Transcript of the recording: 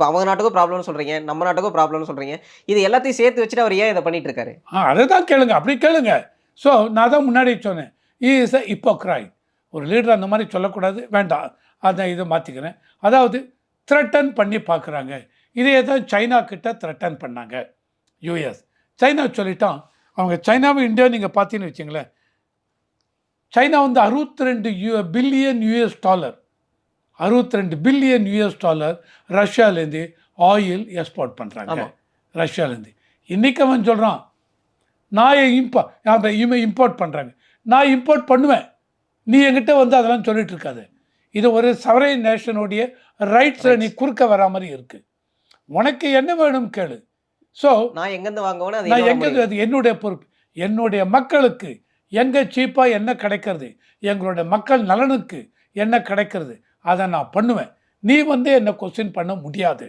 இப்ப அவங்க நாட்டுக்கும் ப்ராப்ளம்னு சொல்றீங்க. நம்ம நாட்டுக்கும் ப்ராப்ளம்னு சொல்றீங்க. இது எல்லாத்தையும் சேர்த்து வச்சுட்டு அவர் ஏன் இத பண்ணிட்டு இருக்காரு? அததான் கேளுங்க. அப்படி கேளுங்க. ஸோ நான் தான் முன்னாடி சொன்னேன். He is a hypocrite. ஒரு லீடர் அந்த மாரி சொல்லக்கூடாது. வேண்டாம். அத இத மாத்திக்கிறேன். அதாவது த்ரெட்டன் பண்ணி பார்க்குறாங்க. இதே தான் சைனா கிட்ட த்ரெட்டன் பண்ணாங்க. யுஎஸ். சைனா சொல்லிட்டான். அவங்க சைனாவும் இந்தியாவும் நீங்க பார்த்தீங்கன்னு வச்சுங்களேன். சைனா வந்து 62 billion US dollar 62 billion US dollar ரஷ்யாலேருந்து ஆயில் எக்ஸ்போர்ட் பண்ணுறாங்க. ஆமா. ரஷ்யாலேருந்து. இன்னைக்கு அவன் சொல்கிறான் நான் இவன் இம்போர்ட் பண்ணுறாங்க. நான் இம்போர்ட் பண்ணுவேன். நீ என்கிட்ட வந்து அதெல்லாம் சொல்லிட்டு இருக்காத. இது ஒரு சவரைன் நேஷனுடைய ரைட்ஸில் நீ குறுக்க வரா மாதிரி இருக்கு. உனக்கு என்ன வேணும் கேளு. ஸோ நான் எங்கேருந்து வாங்குவேனோ அது நான் என்னோட எங்கே முடிவு. அது என்னுடைய பொறுப்பு. என்னுடைய மக்களுக்கு எங்கே சீப்பாக என்ன கிடைக்கிறது, எங்களுடைய மக்கள் நலனுக்கு என்ன கிடைக்கிறது, அதை நான் பண்ணுவேன். நீ வந்து என்ன கொஸ்டின் பண்ண முடியாது.